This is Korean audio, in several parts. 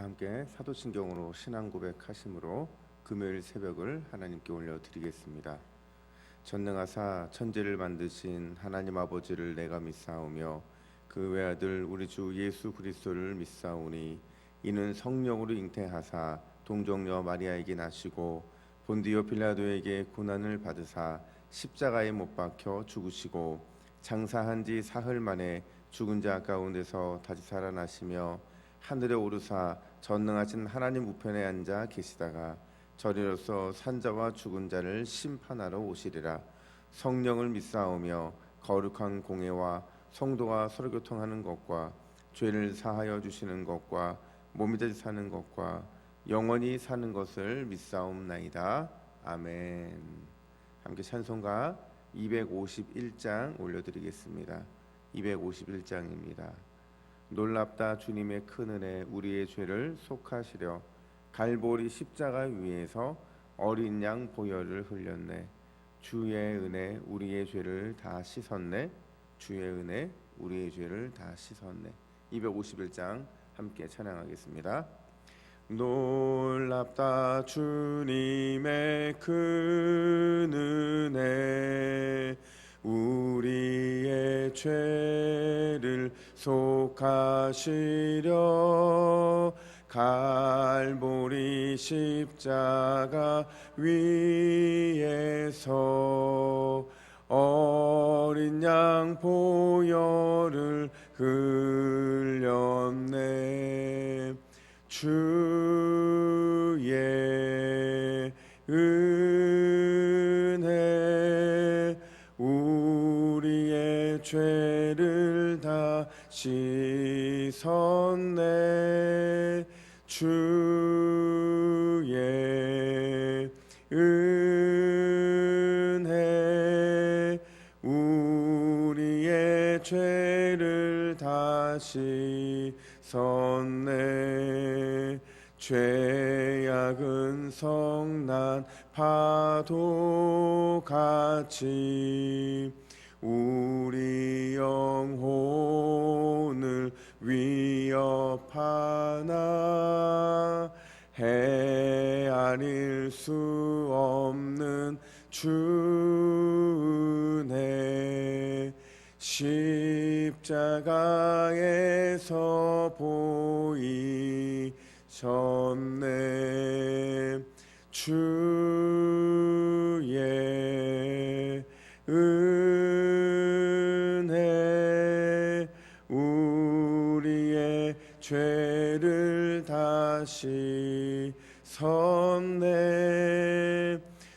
다 함께 사도신경으로 신앙 고백하심으로 금요일 새벽을 하나님께 올려드리겠습니다. 전능하사 천지를 만드신 하나님 아버지를 내가 믿사오며 그 외아들 우리 주 예수 그리스도를 믿사오니 이는 성령으로 잉태하사 동정녀 마리아에게 나시고 본디오 빌라도에게 고난을 받으사 십자가에 못 박혀 죽으시고 장사한 지 사흘 만에 죽은 자 가운데서 다시 살아나시며 하늘에 오르사 전능하신 하나님 우편에 앉아 계시다가 저리로서 산자와 죽은 자를 심판하러 오시리라. 성령을 믿사오며 거룩한 공회와 성도가 서로 교통하는 것과 죄를 사하여 주시는 것과 몸이 다시 사는 것과 영원히 사는 것을 믿사옵나이다. 아멘. 함께 찬송가 251장 올려드리겠습니다. 251장입니다. 놀랍다 주님의 큰 은혜 우리의 죄를 속하시려 갈보리 십자가 위에서 어린 양 보혈을 흘렸네. 주의 은혜 우리의 죄를 다 씻었네. 주의 은혜 우리의 죄를 다 씻었네. 251장 함께 찬양하겠습니다. 놀랍다 주님의 큰 은혜 우리의 죄를 속하시려 갈보리 십자가 위에서 어린 양 보혈을 흘렸네. 주의 은혜 우리의 죄를 다 씻었네. 주의 은혜 우리의 죄를 다 씻었네. 죄악은 성난 파도같이 우리 영혼을 위협하나 헤아릴 수 없는 주은혜 십자가에서 보이셨네. 주의 은혜 우리의 죄를 다 씻었네.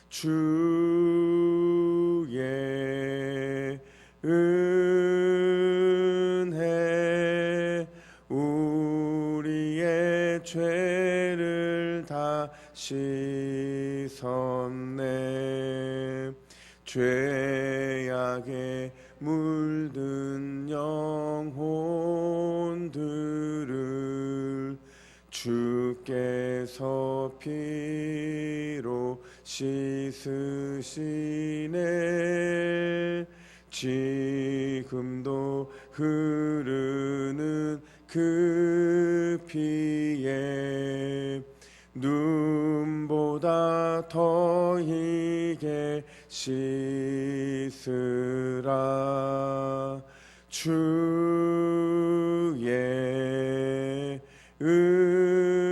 주의 은혜 우리의 죄를 다 씻었네. 죄악에 물든 영혼들을 주께서 피로 씻으시네. 지금도 흐르는 그 피에 눈보다 더 희게 씻으라. 주의 은혜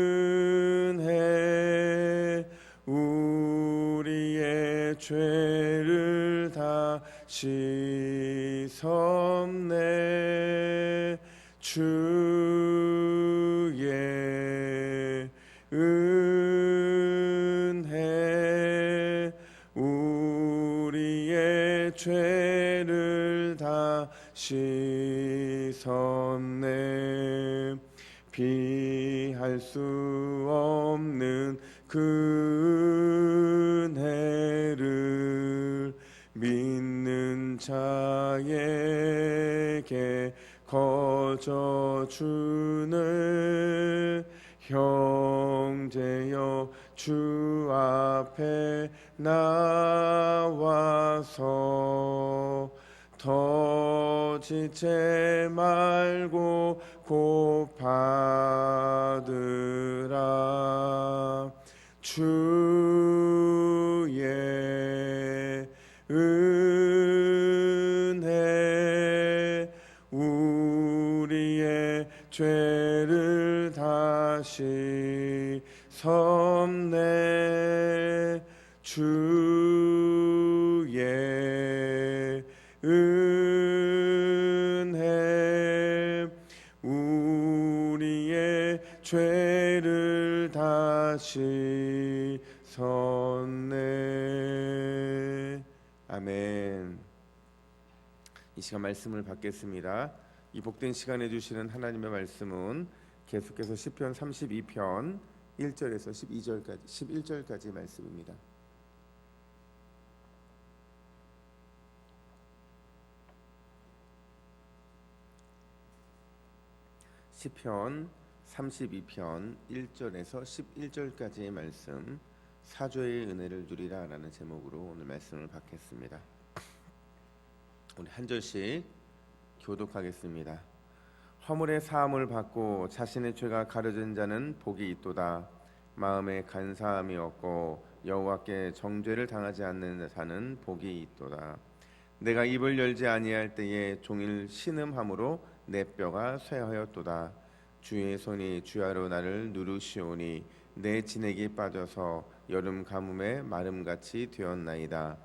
우리의 죄를 다 씻었네. 주의 은혜 우리의 죄를 다 씻었네. 피할 수 없는 그 은혜를 믿는 자에게 거저 주네. 형제여 주 앞에 나와서 더 지체 말고 곧 받으라. 주의 은혜 우리의 죄를 다시 섭네. 주의 은혜 우리의 죄를 다시 섰네. 아멘. 이 시간 말씀을 받겠습니다. 이 복된 시간에 주시는 하나님의 말씀은 계속해서 시편 32편 1절에서 11절까지 말씀입니다. 시편 32편 1절에서 11절까지의 말씀, 사죄의 은혜를 누리라 라는 제목으로 오늘 말씀을 받겠습니다. 우리 한 절씩 교독하겠습니다. 허물의 사함을 받고 자신의 죄가 가려진 자는 복이 있도다. 마음에 간사함이 없고 여호와께 정죄를 당하지 않는 자는 복이 있도다. 내가 입을 열지 아니할 때에 종일 신음함으로 내 뼈가 쇠하였도다. 주의 손이 주야로 나를 누르시오니 내 진액이 빠져서 여름 가뭄에 마름같이 되었나이다.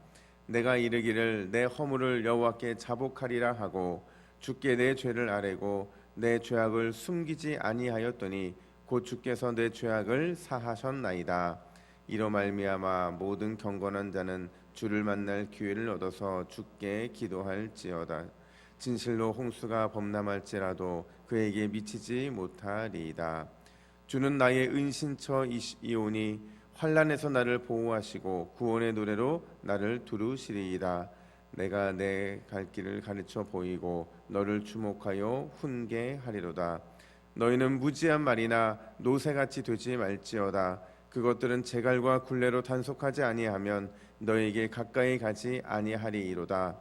내가 이르기를 내 허물을 여호와께 자복하리라 하고 주께 내 죄를 아뢰고 내 죄악을 숨기지 아니하였더니 곧 주께서 내 죄악을 사하셨나이다. 이로 말미암아 모든 경건한 자는 주를 만날 기회를 얻어서 주께 기도할지어다. 진실로 홍수가 범람할지라도 그에게 미치지 못하리이다. 주는 나의 은신처이오니 환난에서 나를 보호하시고 구원의 노래로 나를 두루시리이다. 내가 내 갈 길을 가르쳐 보이고 너를 주목하여 훈계하리로다. 너희는 무지한 말이나 노새같이 되지 말지어다. 그것들은 재갈과 굴레로 단속하지 아니하면 너에게 가까이 가지 아니하리이로다.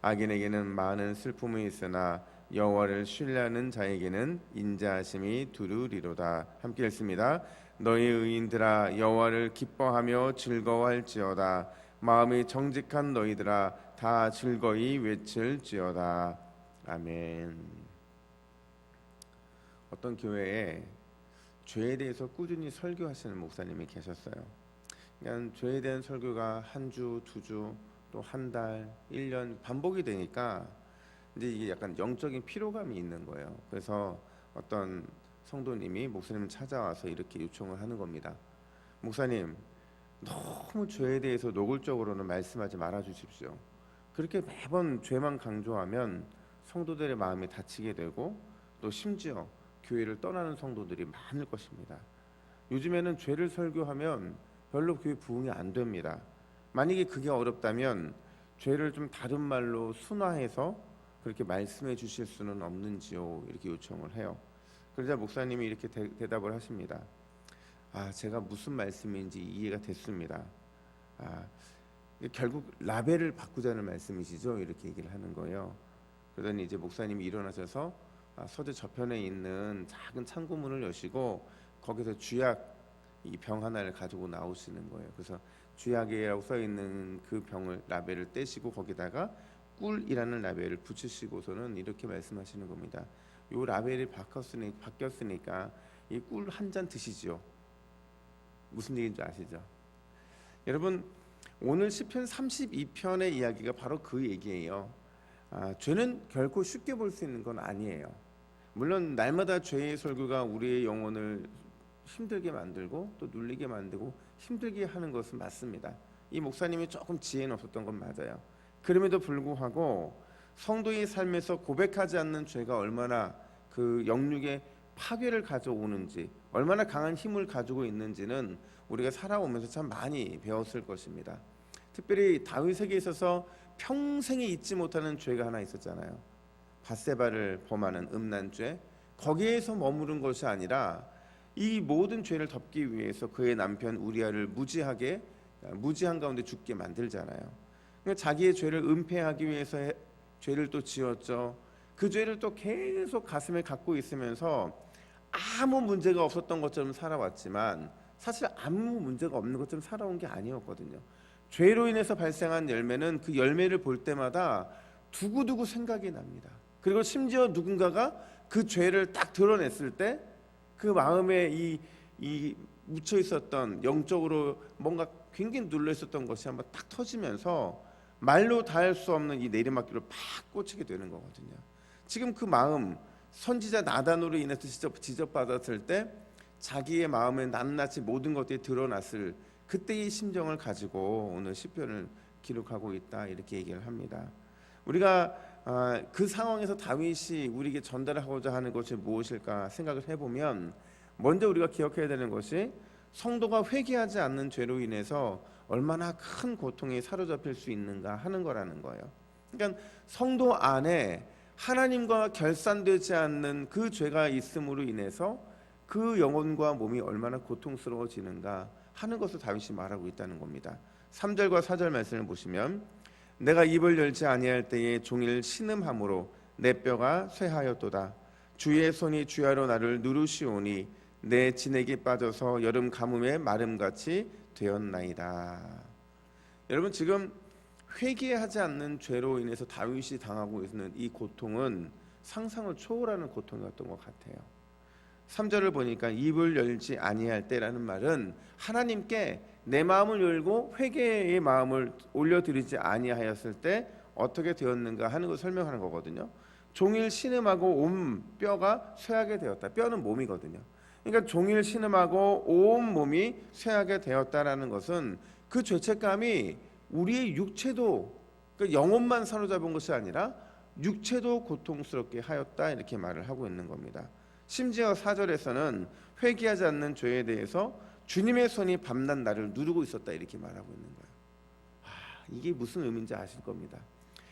악인에게는 많은 슬픔이 있으나 여호와를 신뢰하는 자에게는 인자하심이 두루리로다. 함께 읽습니다. 너희 의인들아 여호와를 기뻐하며 즐거워할지어다. 마음이 정직한 너희들아 다 즐거이 외칠지어다. 아멘. 어떤 교회에 죄에 대해서 꾸준히 설교하시는 목사님이 계셨어요. 그러니까 죄에 대한 설교가 한 주, 두 주, 또 한 달, 1년 반복이 되니까 이제 이게 약간 영적인 피로감이 있는 거예요. 그래서 어떤 성도님이 목사님 찾아와서 이렇게 요청을 하는 겁니다. 목사님, 너무 죄에 대해서 노골적으로는 말씀하지 말아 주십시오. 그렇게 매번 죄만 강조하면 성도들의 마음이 다치게 되고 또 심지어 교회를 떠나는 성도들이 많을 것입니다. 요즘에는 죄를 설교하면 별로 교회 부흥이 안 됩니다. 만약에 그게 어렵다면 죄를 좀 다른 말로 순화해서 그렇게 말씀해 주실 수는 없는지요? 이렇게 요청을 해요. 그러자 목사님이 이렇게 대답을 하십니다. 제가 무슨 말씀인지 이해가 됐습니다. 결국 라벨을 바꾸자는 말씀이시죠? 이렇게 얘기를 하는 거예요. 그러더니 이제 목사님이 일어나셔서 서재 저편에 있는 작은 창고문을 여시고 거기서 쥐약 이 병 하나를 가지고 나오시는 거예요. 그래서 쥐약이라고 써 있는 그 병을 라벨을 떼시고 거기다가 꿀이라는 라벨을 붙이시고서는 이렇게 말씀하시는 겁니다. 요 라벨이 바뀌었으니까 이 꿀 한 잔 드시죠. 무슨 얘기인지 아시죠? 여러분, 오늘 시편 32편의 이야기가 바로 그 얘기예요. 죄는 결코 쉽게 볼 수 있는 건 아니에요. 물론 날마다 죄의 설교가 우리의 영혼을 힘들게 만들고 또 눌리게 만들고 힘들게 하는 것은 맞습니다. 이 목사님이 조금 지혜는 없었던 건 맞아요. 그럼에도 불구하고 성도의 삶에서 고백하지 않는 죄가 얼마나 그 영육의 파괴를 가져오는지, 얼마나 강한 힘을 가지고 있는지는 우리가 살아오면서 참 많이 배웠을 것입니다. 특별히 다윗에게 있어서 평생에 잊지 못하는 죄가 하나 있었잖아요. 밧세바를 범하는 음란죄. 거기에서 머무른 것이 아니라 이 모든 죄를 덮기 위해서 그의 남편 우리아를 무지한 가운데 죽게 만들잖아요. 그러니까 자기의 죄를 은폐하기 위해서 죄를 또 지었죠. 그 죄를 또 계속 가슴에 갖고 있으면서 아무 문제가 없었던 것처럼 살아왔지만 사실 아무 문제가 없는 것처럼 살아온 게 아니었거든요. 죄로 인해서 발생한 열매는 그 열매를 볼 때마다 두고두고 생각이 납니다. 그리고 심지어 누군가가 그 죄를 딱 드러냈을 때 그 마음에 이 묻혀 있었던 영적으로 뭔가 굉장히 눌러 있었던 것이 한번 딱 터지면서 말로 다 할 수 없는 이 내리막길로 팍 꽂히게 되는 거거든요. 지금 그 마음, 선지자 나단으로 인해서 지적받았을 때 자기의 마음에 낱낱이 모든 것들이 드러났을 그때의 심정을 가지고 오늘 시편을 기록하고 있다, 이렇게 얘기를 합니다. 우리가 그 상황에서 다윗이 우리에게 전달하고자 하는 것이 무엇일까 생각을 해보면, 먼저 우리가 기억해야 되는 것이 성도가 회개하지 않는 죄로 인해서 얼마나 큰 고통에 사로잡힐 수 있는가 하는 거라는 거예요. 그러니까 성도 안에 하나님과 결산되지 않는 그 죄가 있음으로 인해서 그 영혼과 몸이 얼마나 고통스러워지는가 하는 것을 다윗이 말하고 있다는 겁니다. 3절과 4절 말씀을 보시면, 내가 입을 열지 아니할 때에 종일 신음함으로 내 뼈가 쇠하였도다. 주의 손이 주야로 나를 누르시오니 내 진액이 빠져서 여름 가뭄에 마름같이 되었나이다. 여러분, 지금 회개하지 않는 죄로 인해서 다윗이 당하고 있는 이 고통은 상상을 초월하는 고통이었던 것 같아요. 3절을 보니까 입을 열지 아니할 때라는 말은 하나님께 내 마음을 열고 회개의 마음을 올려드리지 아니하였을 때 어떻게 되었는가 하는 것을 설명하는 거거든요. 종일 신음하고 온 뼈가 쇠하게 되었다. 뼈는 몸이거든요. 그러니까 종일 신음하고 온 몸이 쇠하게 되었다라는 것은 그 죄책감이 우리의 육체도, 그러니까 영혼만 사로잡은 것이 아니라 육체도 고통스럽게 하였다, 이렇게 말을 하고 있는 겁니다. 심지어 4절에서는 회개하지 않는 죄에 대해서 주님의 손이 밤낮 나를 누르고 있었다, 이렇게 말하고 있는 거예요. 이게 무슨 의미인지 아실 겁니다.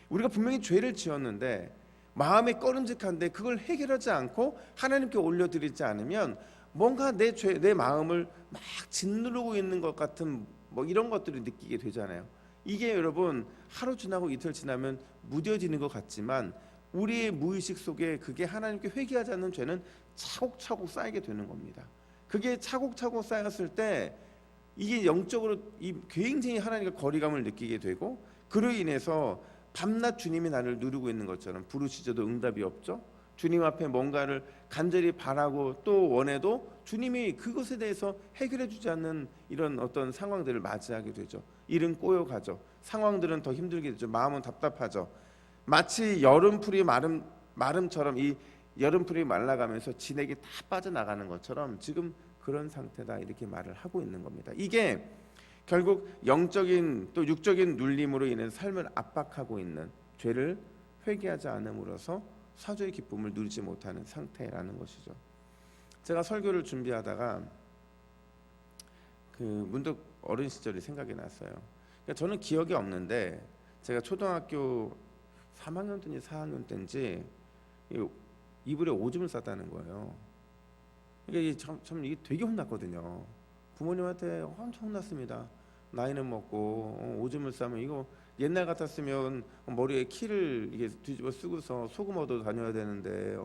우리가 분명히 죄를 지었는데 마음에 꺼름직한데 그걸 해결하지 않고 하나님께 올려드리지 않으면 뭔가 내 마음을 막 짓누르고 있는 것 같은 뭐 이런 것들을 느끼게 되잖아요. 이게 여러분 하루 지나고 이틀 지나면 무뎌지는 것 같지만 우리의 무의식 속에 그게 하나님께 회개하지 않는 죄는 차곡차곡 쌓이게 되는 겁니다. 그게 차곡차곡 쌓였을 때 이게 영적으로 굉장히 하나님과 거리감을 느끼게 되고, 그로 인해서 밤낮 주님이 나를 누르고 있는 것처럼 부르시져도 응답이 없죠. 주님 앞에 뭔가를 간절히 바라고 또 원해도 주님이 그것에 대해서 해결해 주지 않는 이런 어떤 상황들을 맞이하게 되죠. 일은 꼬여가죠. 상황들은 더 힘들게 되죠. 마음은 답답하죠. 마치 여름풀이 마름처럼 이 여름풀이 말라가면서 진액이 다 빠져나가는 것처럼 지금 그런 상태다, 이렇게 말을 하고 있는 겁니다. 이게 결국 영적인 또 육적인 눌림으로 인해 삶을 압박하고 있는, 죄를 회개하지 않음으로써 사죄의 기쁨을 누리지 못하는 상태라는 것이죠. 제가 설교를 준비하다가 문득 어린 시절이 생각이 났어요. 그러니까 저는 기억이 없는데 제가 초등학교 3학년 때인지 4학년 때인지 이불에 오줌을 쌌다는 거예요. 이게 참 이게 되게 혼났거든요. 부모님한테 엄청 혼났습니다. 나이는 먹고 오줌을 싸면 이거 옛날 같았으면 머리에 키를 이게 뒤집어 쓰고서 소금 얻어 다녀야 되는데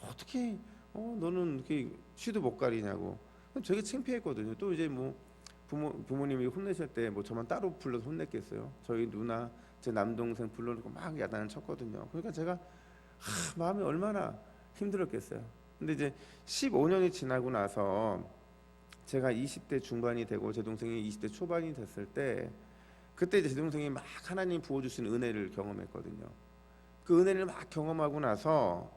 어떻게 너는 이렇게 쉬도 못 가리냐고 되게 창피했거든요. 또 이제 뭐 부모님이 혼내실 때 뭐 저만 따로 불러서 혼냈겠어요. 저희 누나 제 남동생 불러놓고 막 야단을 쳤거든요. 그러니까 제가 마음이 얼마나 힘들었겠어요. 근데 이제 15년이 지나고 나서 제가 20대 중반이 되고 제 동생이 20대 초반이 됐을 때, 그때 이제 제 동생이 막 하나님 부어주신 은혜를 경험했거든요. 그 은혜를 막 경험하고 나서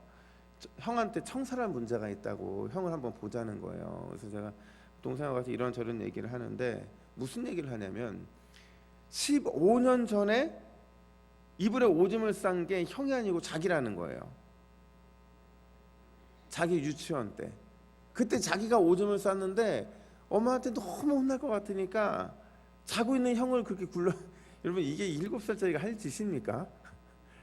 형한테 청산할 문제가 있다고 형을 한번 보자는 거예요. 그래서 제가 동생하고 같이 이런저런 얘기를 하는데 무슨 얘기를 하냐면 15년 전에 이불에 오줌을 싼 게 형이 아니고 자기라는 거예요. 자기 유치원 때 그때 자기가 오줌을 쌌는데 엄마한테 너무 혼날 것 같으니까 자고 있는 형을 그렇게 여러분 이게 7살짜리가 할 짓입니까?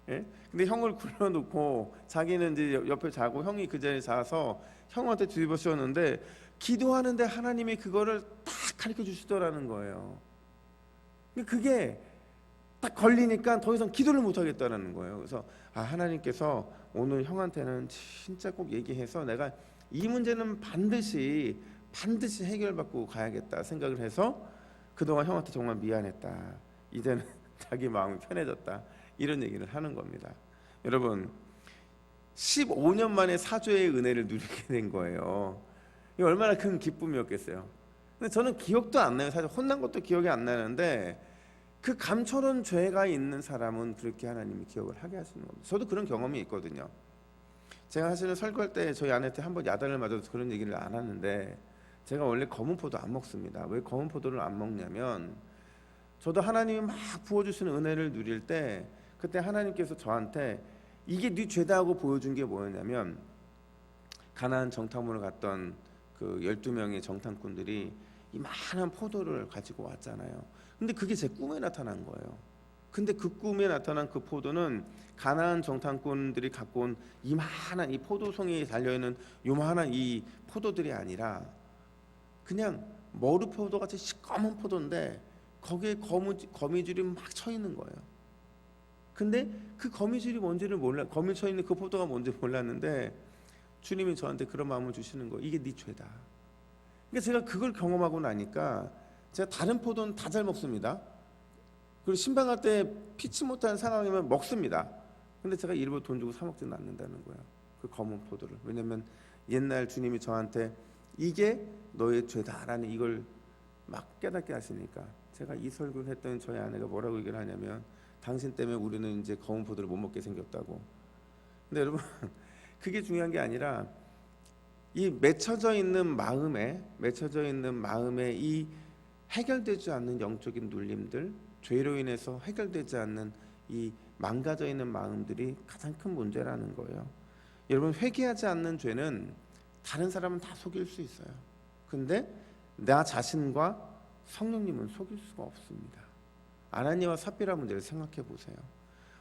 예? 근데 형을 굴러놓고 자기는 이제 옆에 자고 형이 그 자리에 자서 형한테 뒤집어 씌웠는데 기도하는데 하나님이 그거를 딱 가르쳐 주시더라는 거예요. 그게 딱 걸리니까 더 이상 기도를 못 하겠다는 거예요. 그래서 하나님께서 오늘 형한테는 진짜 꼭 얘기해서 내가 이 문제는 반드시 해결받고 가야겠다 생각을 해서 그동안 형한테 정말 미안했다. 이제는 자기 마음이 편해졌다. 이런 얘기를 하는 겁니다. 여러분 15년 만에 사죄의 은혜를 누리게 된 거예요. 이 얼마나 큰 기쁨이었겠어요. 근데 저는 기억도 안 나요. 사실 혼난 것도 기억이 안 나는데 그 감춰놓은 죄가 있는 사람은 그렇게 하나님이 기억을 하게 하시는 겁니다. 저도 그런 경험이 있거든요. 제가 사실은 설교할 때 저희 아내한테 한번 야단을 맞아서 그런 얘기를 안 하는데 제가 원래 검은 포도 안 먹습니다. 왜 검은 포도를 안 먹냐면 저도 하나님이 막 부어주시는 은혜를 누릴 때 그때 하나님께서 저한테 이게 네 죄다 하고 보여준 게 뭐였냐면 가나안 정탐으로 갔던 그 12명의 정탐꾼들이 이만한 포도를 가지고 왔잖아요. 근데 그게 제 꿈에 나타난 거예요. 근데 그 꿈에 나타난 그 포도는 가나안 정탐꾼들이 갖고 온 이만한 이 포도송이에 달려있는 요만한 이 포도들이 아니라 그냥 머루포도 같이 시꺼먼 포도인데 거기에 거미줄이 막 쳐 있는 거예요. 근데 그 거미줄이 뭔지를 몰라, 거미 쳐 있는 그 포도가 뭔지 몰랐는데 주님이 저한테 그런 마음을 주시는 거예요. 이게 네 죄다. 그러니까 제가 그걸 경험하고 나니까 제가 다른 포도는 다 잘 먹습니다. 그리고 신방할 때 피치 못하는 상황이면 먹습니다. 근데 제가 일부러 돈 주고 사 먹지는 않는다는 거예요. 그 검은 포도를. 왜냐면 옛날 주님이 저한테 이게 너의 죄다라는 이걸 막 깨닫게 하시니까 제가 이 설교를 했더니 저희 아내가 뭐라고 얘기를 하냐면 당신 때문에 우리는 이제 검은 포도를 못 먹게 생겼다고. 근데 여러분 그게 중요한 게 아니라 이 맺혀져 있는 마음에 이 해결되지 않는 영적인 눌림들, 죄로 인해서 해결되지 않는 이 망가져 있는 마음들이 가장 큰 문제라는 거예요. 여러분 회개하지 않는 죄는 다른 사람은 다 속일 수 있어요. 근데 나 자신과 성령님은 속일 수가 없습니다. 아나니와 삽비라 문제를 생각해 보세요.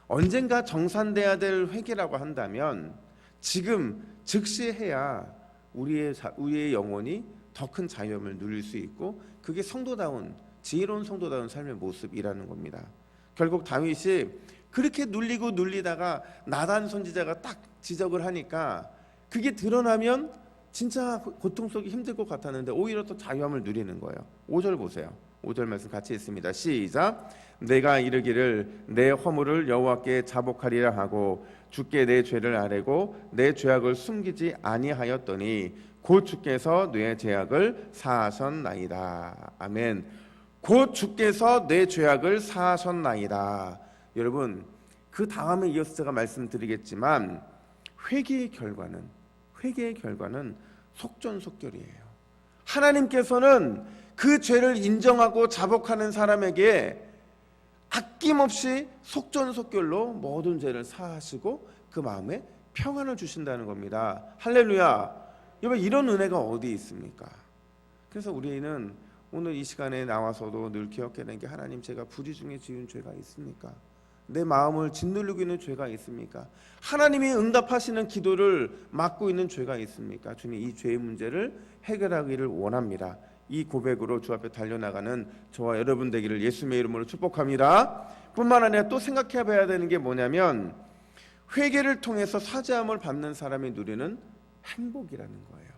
언젠가 정산돼야 될 회개라고 한다면 지금 즉시 해야 우리의 영혼이 더 큰 자유함을 누릴 수 있고 그게 성도다운 지혜로운 성도다운 삶의 모습이라는 겁니다. 결국 다윗이 그렇게 눌리다가 나단 선지자가 딱 지적을 하니까 그게 드러나면 진짜 고통 속이 힘들 것 같았는데 오히려 또 자유함을 누리는 거예요. 5절 보세요. 5절 말씀 같이 읽습니다. 시작. 내가 이르기를 내 허물을 여호와께 자복하리라 하고 주께 내 죄를 아뢰고 내 죄악을 숨기지 아니하였더니 곧 주께서 내 죄악을 사하셨나이다. 아멘. 곧 주께서 내 죄악을 사하셨나이다. 여러분 그 다음에 이어서 제가 말씀드리겠지만 회개의 결과는 속전속결이에요. 하나님께서는 그 죄를 인정하고 자복하는 사람에게 아낌없이 속전속결로 모든 죄를 사하시고 그 마음에 평안을 주신다는 겁니다. 할렐루야. 여러분 이런 은혜가 어디 있습니까? 그래서 우리는 오늘 이 시간에 나와서도 늘 기억해야 되는 게 하나님 제가 불의 중에 지은 죄가 있습니까? 내 마음을 짓누르고 있는 죄가 있습니까? 하나님이 응답하시는 기도를 막고 있는 죄가 있습니까? 주님 이 죄의 문제를 해결하기를 원합니다. 이 고백으로 주 앞에 달려나가는 저와 여러분 되기를 예수님의 이름으로 축복합니다. 뿐만 아니라 또 생각해 봐야 되는 게 뭐냐면 회개를 통해서 사죄함을 받는 사람이 누리는 행복이라는 거예요.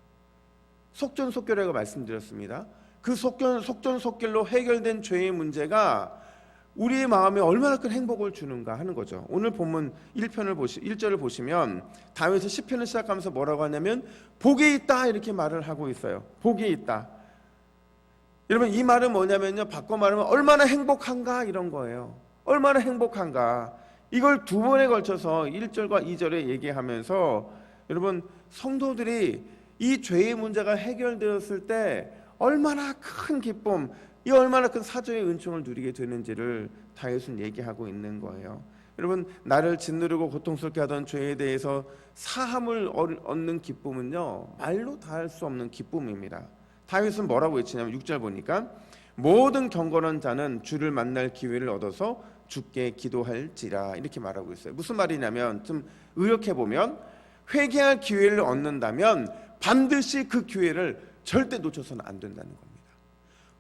속전속결이라고 말씀드렸습니다. 그 속전속결로 해결된 죄의 문제가 우리의 마음에 얼마나 큰 행복을 주는가 하는 거죠. 오늘 본문 1절을 보시면 다윗이 시편을 시작하면서 뭐라고 하냐면 복이 있다 이렇게 말을 하고 있어요. 복이 있다. 여러분 이 말은 뭐냐면요, 바꿔 말하면 얼마나 행복한가 이런 거예요. 얼마나 행복한가. 이걸 두 번에 걸쳐서 1절과 2절에 얘기하면서 여러분 성도들이 이 죄의 문제가 해결되었을 때 얼마나 큰 기쁨, 이 얼마나 큰 사죄의 은총을 누리게 되는지를 다윗은 얘기하고 있는 거예요. 여러분 나를 짓누르고 고통스럽게 하던 죄에 대해서 사함을 얻는 기쁨은요 말로 다할 수 없는 기쁨입니다. 다윗은 뭐라고 외치냐면 6절 보니까 모든 경건한 자는 주를 만날 기회를 얻어서 주께 기도할지라 이렇게 말하고 있어요. 무슨 말이냐면 좀 의역해 보면 회개할 기회를 얻는다면 반드시 그 기회를 절대 놓쳐서는 안 된다는 겁니다.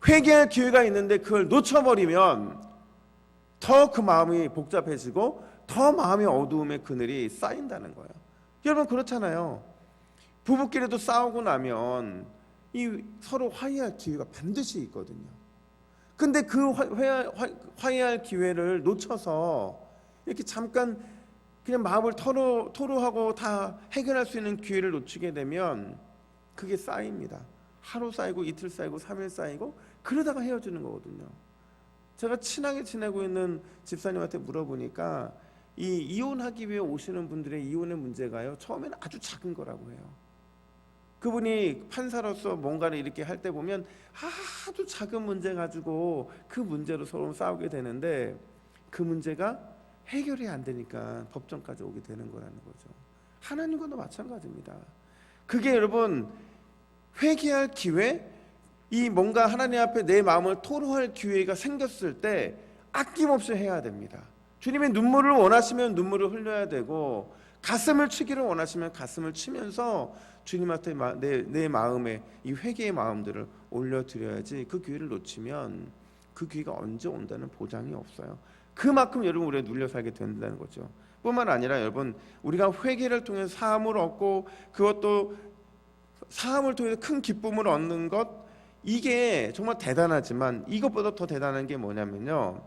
회개할 기회가 있는데 그걸 놓쳐버리면 더 그 마음이 복잡해지고 더 마음의 어두움의 그늘이 쌓인다는 거예요. 여러분 그렇잖아요. 부부끼리도 싸우고 나면 이 서로 화해할 기회가 반드시 있거든요. 근데 그 화해할 기회를 놓쳐서 이렇게 잠깐 그냥 마음을 토로하고 다 해결할 수 있는 기회를 놓치게 되면 그게 쌓입니다. 하루 쌓이고 이틀 쌓이고 3일 쌓이고 그러다가 헤어지는 거거든요. 제가 친하게 지내고 있는 집사님한테 물어보니까 이 이혼하기 위해 오시는 분들의 이혼의 문제가요, 처음에는 아주 작은 거라고 해요. 그분이 판사로서 뭔가를 이렇게 할 때 보면 아주 작은 문제 가지고 그 문제로 서로 싸우게 되는데 그 문제가 해결이 안 되니까 법정까지 오게 되는 거라는 거죠. 하나님과도 마찬가지입니다. 그게 여러분 회개할 기회, 이 뭔가 하나님 앞에 내 마음을 토로할 기회가 생겼을 때 아낌없이 해야 됩니다. 주님의 눈물을 원하시면 눈물을 흘려야 되고 가슴을 치기를 원하시면 가슴을 치면서 주님한테 내 마음에 이 회개의 마음들을 올려드려야지. 그 기회를 놓치면 그 기회가 언제 온다는 보장이 없어요. 그만큼 여러분 우리가 눌려 살게 된다는 거죠. 뿐만 아니라 여러분 우리가 회개를 통해서 사함을 얻고 그것도 사함을 통해서 큰 기쁨을 얻는 것, 이게 정말 대단하지만 이것보다 더 대단한 게 뭐냐면요,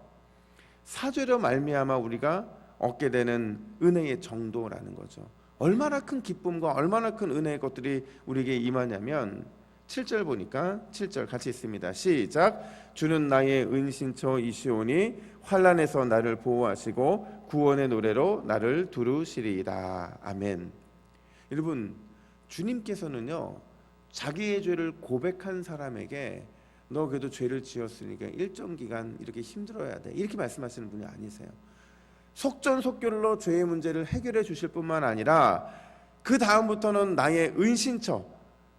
사죄로 말미암아 우리가 얻게 되는 은혜의 정도라는 거죠. 얼마나 큰 기쁨과 얼마나 큰 은혜의 것들이 우리에게 임하냐면 7절 보니까 7절 같이 있습니다. 시작. 주는 나의 은신처이시오니 환난에서 나를 보호하시고 구원의 노래로 나를 두루시리이다. 아멘. 여러분 주님께서는요 자기의 죄를 고백한 사람에게 너 그래도 죄를 지었으니까 일정 기간 이렇게 힘들어야 돼 이렇게 말씀하시는 분이 아니세요. 속전속결로 죄의 문제를 해결해 주실 뿐만 아니라 그 다음부터는 나의 은신처,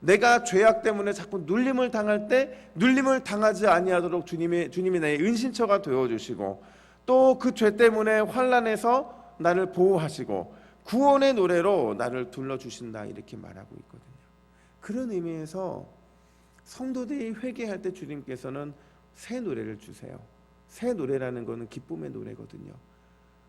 내가 죄악 때문에 자꾸 눌림을 당할 때 눌림을 당하지 아니하도록 주님이 나의 은신처가 되어주시고 또 그 죄 때문에 환난에서 나를 보호하시고 구원의 노래로 나를 둘러주신다 이렇게 말하고 있거든요. 그런 의미에서 성도들이 회개할 때 주님께서는 새 노래를 주세요. 새 노래라는 것은 기쁨의 노래거든요.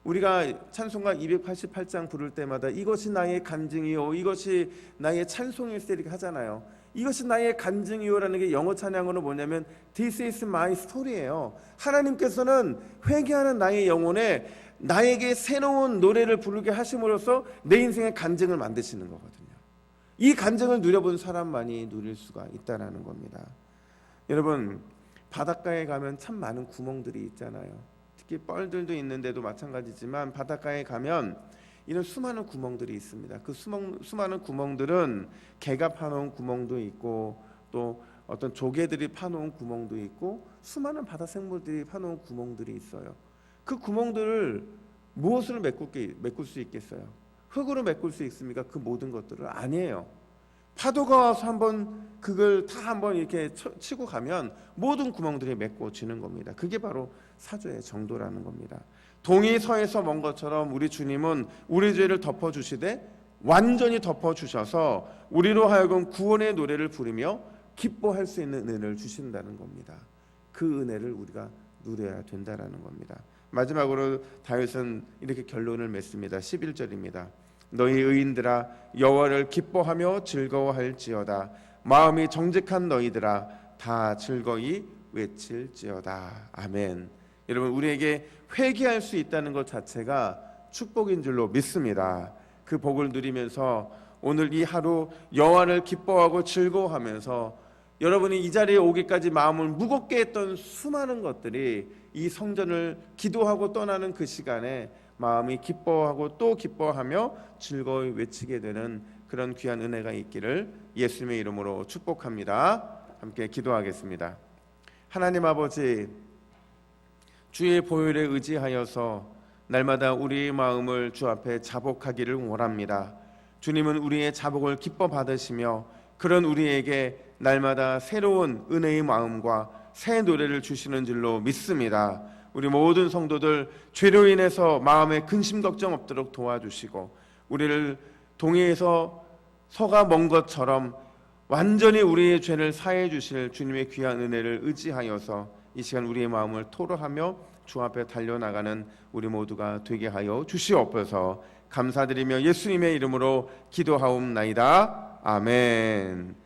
우리가 찬송가 288장 부를 때마다 이것이 나의 간증이요 이것이 나의 찬송일세 이렇게 하잖아요. 이것이 나의 간증이요라는 게 영어 찬양어는 뭐냐면 This is my story예요. 하나님께서는 회개하는 나의 영혼에 나에게 새로운 노래를 부르게 하심으로써 내 인생의 간증을 만드시는 거거든요. 이 간증을 누려본 사람만이 누릴 수가 있다는 겁니다. 여러분 바닷가에 가면 참 많은 구멍들이 있잖아요. 특히 뻘들도 있는데도 마찬가지지만 바닷가에 가면 이런 수많은 구멍들이 있습니다. 그 수많은 구멍들은 개가 파놓은 구멍도 있고 또 어떤 조개들이 파놓은 구멍도 있고 수많은 바다 생물들이 파놓은 구멍들이 있어요. 그 구멍들을 무엇으로 메꿀 수 있겠어요? 흙으로 메꿀 수 있습니까? 그 모든 것들을 아니에요. 파도가 와서 한번 그걸 다 한번 이렇게 치고 가면 모든 구멍들이 메꿔지는 겁니다. 그게 바로 사죄의 정도라는 겁니다. 동이 서에서 먼 것처럼 우리 주님은 우리 죄를 덮어주시되 완전히 덮어주셔서 우리로 하여금 구원의 노래를 부르며 기뻐할 수 있는 은혜를 주신다는 겁니다. 그 은혜를 우리가 누려야 된다는 겁니다. 마지막으로 다윗은 이렇게 결론을 맺습니다. 11절입니다. 너희 의인들아 여호와를 기뻐하며 즐거워할지어다. 마음이 정직한 너희들아 다 즐거이 외칠지어다. 아멘. 여러분 우리에게 회개할 수 있다는 것 자체가 축복인 줄로 믿습니다. 그 복을 누리면서 오늘 이 하루 여호와를 기뻐하고 즐거워하면서 여러분이 이 자리에 오기까지 마음을 무겁게 했던 수많은 것들이 이 성전을 기도하고 떠나는 그 시간에 마음이 기뻐하고 또 기뻐하며 즐거이 외치게 되는 그런 귀한 은혜가 있기를 예수님의 이름으로 축복합니다. 함께 기도하겠습니다. 하나님 아버지, 주의 보혈에 의지하여서 날마다 우리의 마음을 주 앞에 자복하기를 원합니다. 주님은 우리의 자복을 기뻐 받으시며 그런 우리에게 날마다 새로운 은혜의 마음과 새 노래를 주시는 줄로 믿습니다. 우리 모든 성도들 죄로 인해서 마음에 근심 걱정 없도록 도와주시고 우리를 동해에서 서가 먼 것처럼 완전히 우리의 죄를 사해 주실 주님의 귀한 은혜를 의지하여서 이 시간 우리의 마음을 토로하며 주 앞에 달려나가는 우리 모두가 되게 하여 주시옵소서. 감사드리며 예수님의 이름으로 기도하옵나이다. 아멘.